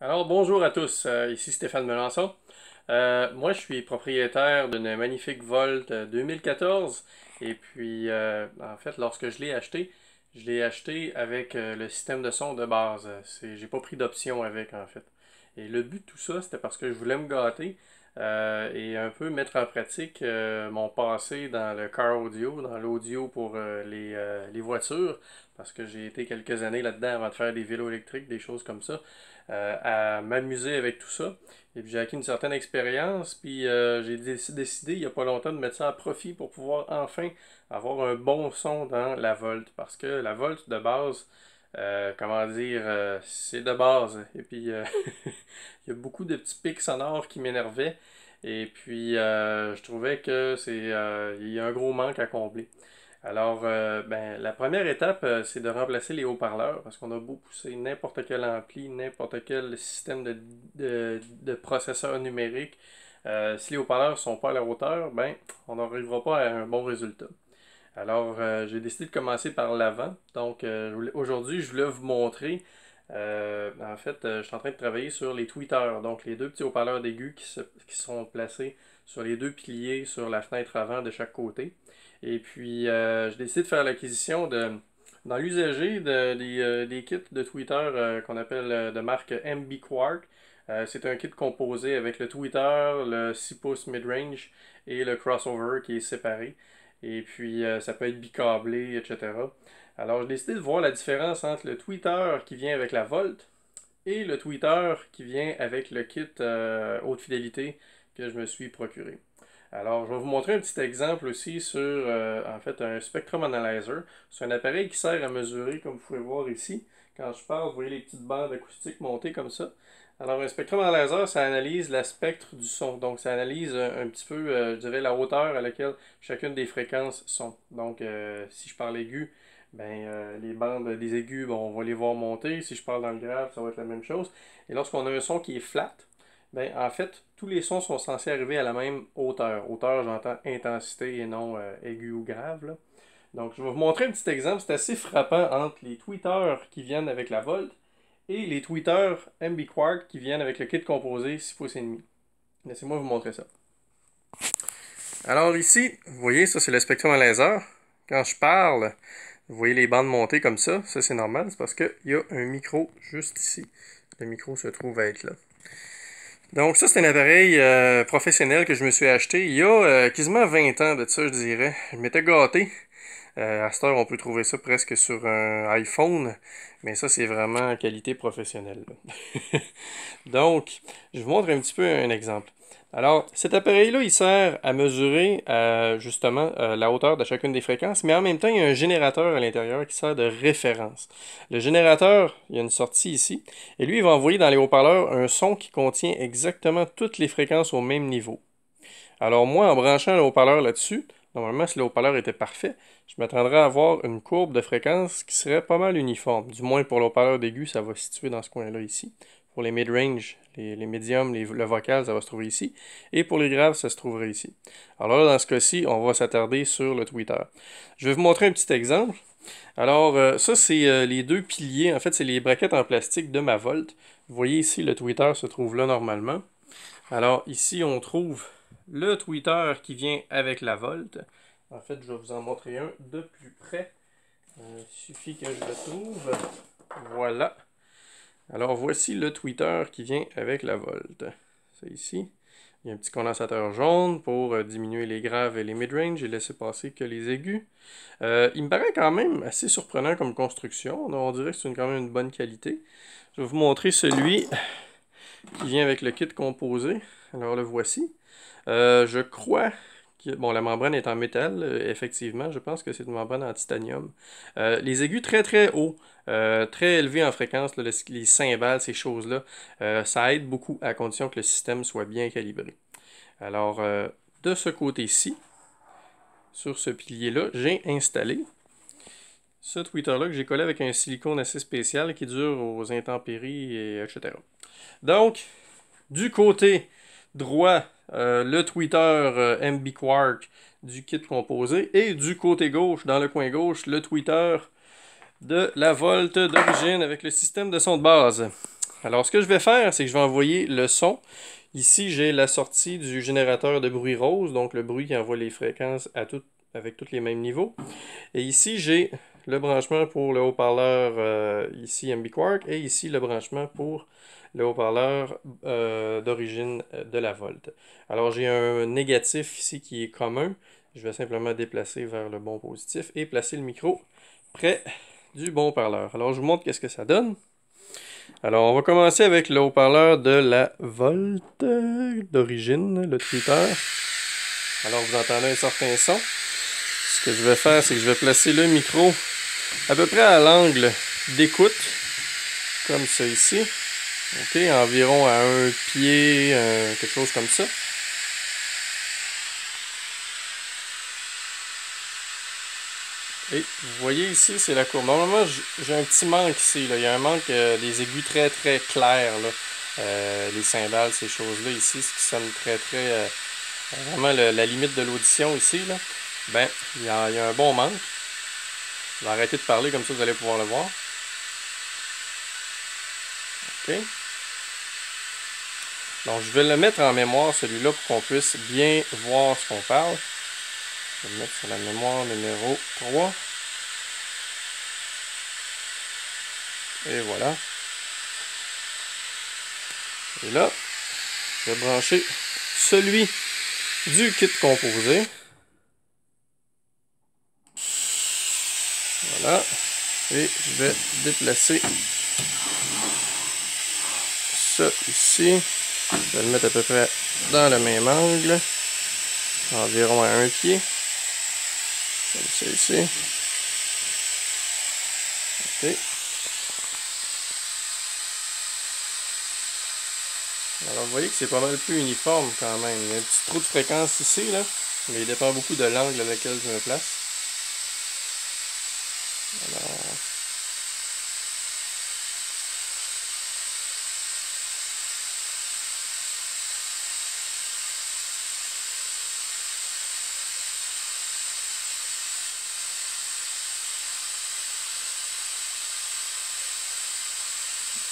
Alors bonjour à tous, ici Stéphane Melançon. Moi je suis propriétaire d'une magnifique Volt 2014 et puis en fait lorsque je l'ai acheté avec le système de son de base. J'ai pas pris d'option avec en fait. Et le but de tout ça c'était parce que je voulais me gâter et un peu mettre en pratique mon passé dans le car audio, dans l'audio pour les voitures parce que j'ai été quelques années là-dedans avant de faire des vélos électriques, des choses comme ça à m'amuser avec tout ça. Et puis j'ai acquis une certaine expérience, puis j'ai décidé il n'y a pas longtemps de mettre ça à profit pour pouvoir enfin avoir un bon son dans la Volt. Parce que la Volt de base, comment dire, c'est de base. Et puis il y a beaucoup de petits pics sonores qui m'énervaient. Et puis je trouvais que il y a un gros manque à combler. Alors, ben, la première étape, c'est de remplacer les haut-parleurs, parce qu'on a beau pousser n'importe quel ampli, n'importe quel système de processeur numérique. Si les haut-parleurs ne sont pas à la hauteur, ben, on n'arrivera pas à un bon résultat. Alors, j'ai décidé de commencer par l'avant. Donc, aujourd'hui, je voulais vous montrer. En fait, je suis en train de travailler sur les tweeters, donc les deux petits haut-parleurs d'aigu qui sont placés sur les deux piliers sur la fenêtre avant de chaque côté. Et puis, j'ai décidé de faire l'acquisition dans l'usager des kits de tweeters qu'on appelle de marque MB Quark. C'est un kit composé avec le tweeter, le 6 pouces mid-range et le crossover qui est séparé. Et puis, ça peut être bicablé, etc. Alors, j'ai décidé de voir la différence entre le tweeter qui vient avec la Volt et le tweeter qui vient avec le kit haute fidélité que je me suis procuré. Alors, je vais vous montrer un petit exemple aussi sur en fait un Spectrum Analyzer. C'est un appareil qui sert à mesurer, comme vous pouvez voir ici. Quand je parle, vous voyez les petites bandes acoustiques montées comme ça. Alors, un Spectrum Analyzer, ça analyse la spectre du son. Donc, ça analyse un petit peu, je dirais, la hauteur à laquelle chacune des fréquences sont. Donc, si je parle aigu, ben, les bandes des aigus, bon, on va les voir monter. Si je parle dans le grave, ça va être la même chose. Et lorsqu'on a un son qui est flat, ben, en fait, tous les sons sont censés arriver à la même hauteur. Hauteur, j'entends intensité et non aigu ou grave, là. Donc, je vais vous montrer un petit exemple. C'est assez frappant entre les tweeters qui viennent avec la Volt et les tweeters MB Quark qui viennent avec le kit composé 6 pouces et demi. Laissez-moi vous montrer ça. Alors ici, vous voyez, ça c'est le Spectrum à laser. Quand je parle, vous voyez les bandes montées comme ça. Ça c'est normal, c'est parce qu'il y a un micro juste ici. Le micro se trouve à être là. Donc ça, c'est un appareil professionnel que je me suis acheté il y a quasiment 20 ans de ça, je dirais. Je m'étais gâté. À cette heure, on peut trouver ça presque sur un iPhone, mais ça, c'est vraiment qualité professionnelle. Donc, je vous montre un petit peu un exemple. Alors, cet appareil-là, il sert à mesurer justement la hauteur de chacune des fréquences, mais en même temps, il y a un générateur à l'intérieur qui sert de référence. Le générateur, il y a une sortie ici, et lui, il va envoyer dans les haut-parleurs un son qui contient exactement toutes les fréquences au même niveau. Alors moi, en branchant le haut-parleur là-dessus, normalement, si le haut-parleur était parfait, je m'attendrais à avoir une courbe de fréquence qui serait pas mal uniforme. Du moins pour le haut-parleur d'aigu, ça va se situer dans ce coin-là ici. Pour les mid-range, les médiums, le vocal, ça va se trouver ici. Et pour les graves, ça se trouverait ici. Alors là, dans ce cas-ci, on va s'attarder sur le tweeter. Je vais vous montrer un petit exemple. Alors, ça, c'est les deux piliers. En fait, c'est les braquettes en plastique de ma Volt. Vous voyez ici, le tweeter se trouve là normalement. Alors ici, on trouve le tweeter qui vient avec la Volt. En fait, je vais vous en montrer un de plus près. Il suffit que je le trouve. Voilà. Alors voici le tweeter qui vient avec la Volt. C'est ici. Il y a un petit condensateur jaune pour diminuer les graves et les mid-range et laisser passer que les aigus. Il me paraît quand même assez surprenant comme construction. On dirait que c'est quand même une bonne qualité. Je vais vous montrer celui qui vient avec le kit composé. Alors le voici. Je crois que bon, la membrane est en métal, effectivement. Je pense que c'est une membrane en titanium. Les aigus très très hauts, très élevés en fréquence, là, les cymbales, ces choses-là, ça aide beaucoup à condition que le système soit bien calibré. Alors, de ce côté-ci, sur ce pilier-là, j'ai installé ce tweeter-là que j'ai collé avec un silicone assez spécial qui dure aux intempéries, et etc. Donc, du côté droit, le tweeter MB Quark du kit composé. Et du côté gauche, dans le coin gauche, le tweeter de la Volt d'origine avec le système de son de base. Alors, ce que je vais faire, c'est que je vais envoyer le son. Ici, j'ai la sortie du générateur de bruit rose, donc le bruit qui envoie les fréquences avec tous les mêmes niveaux. Et ici, j'ai le branchement pour le haut-parleur ici MB Quark et ici le branchement pour le haut-parleur d'origine de la Volt. Alors, j'ai un négatif ici qui est commun. Je vais simplement déplacer vers le bon positif et placer le micro près du bon parleur. Alors, je vous montre qu'est-ce que ça donne. Alors, on va commencer avec le haut-parleur de la Volt d'origine, le tweeter. Alors, vous entendez un certain son. Ce que je vais faire, c'est que je vais placer le micro à peu près à l'angle d'écoute, comme ça ici. OK, environ à un pied, quelque chose comme ça. Et vous voyez ici, c'est la courbe. Normalement, j'ai un petit manque ici. Là. Il y a un manque des aigus très très clairs. Là. Les cymbales, ces choses-là ici, ce qui sonne très très... vraiment la limite de l'audition ici. Là. Ben, il y a un bon manque. Je vais arrêter de parler, comme ça vous allez pouvoir le voir. OK. Donc, je vais le mettre en mémoire, celui-là, pour qu'on puisse bien voir ce qu'on parle. Je vais le mettre sur la mémoire numéro 3. Et voilà. Et là, je vais brancher celui du kit composé. Voilà. Et je vais déplacer ça ici. Je vais le mettre à peu près dans le même angle. Environ à un pied. Comme ça ici. OK. Alors vous voyez que c'est pas mal plus uniforme quand même. Il y a un petit trou de fréquence ici, là. Mais il dépend beaucoup de l'angle à lequel je me place. Alors...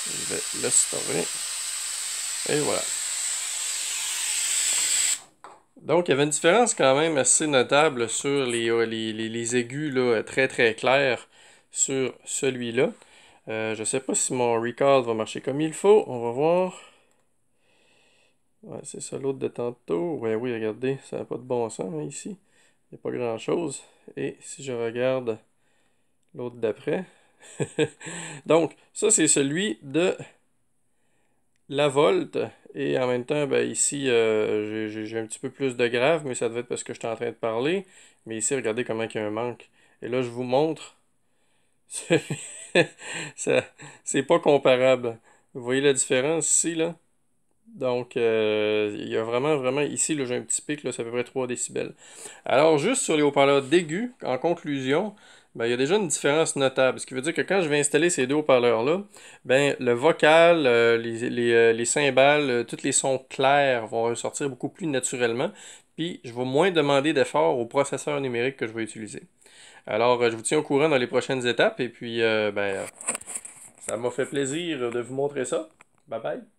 je vais le storer. Et voilà. Donc, il y avait une différence quand même assez notable sur les aigus là, très très clairs sur celui-là. Je ne sais pas si mon record va marcher comme il faut. On va voir. Ouais, c'est ça l'autre de tantôt. Ouais, oui, regardez, ça n'a pas de bon sens hein, ici. Il n'y a pas grand-chose. Et si je regarde l'autre d'après. Donc, ça c'est celui de la Volt. Et en même temps, ben, ici, j'ai un petit peu plus de grave, mais ça devait être parce que je suis en train de parler. Mais ici, regardez comment il y a un manque. Et là, je vous montre. C'est pas comparable. Vous voyez la différence ici, là? Donc, il y a vraiment, vraiment, ici, là, j'ai un petit pic, là, c'est à peu près 3 décibels. Alors, juste sur les haut-parleurs d'aigus, en conclusion, ben, il y a déjà une différence notable. Ce qui veut dire que quand je vais installer ces deux haut-parleurs-là, ben, le vocal, les cymbales, tous les sons clairs vont ressortir beaucoup plus naturellement. Puis, je vais moins demander d'effort au processeur numérique que je vais utiliser. Alors, je vous tiens au courant dans les prochaines étapes. Et puis, ben, ça m'a fait plaisir de vous montrer ça. Bye bye.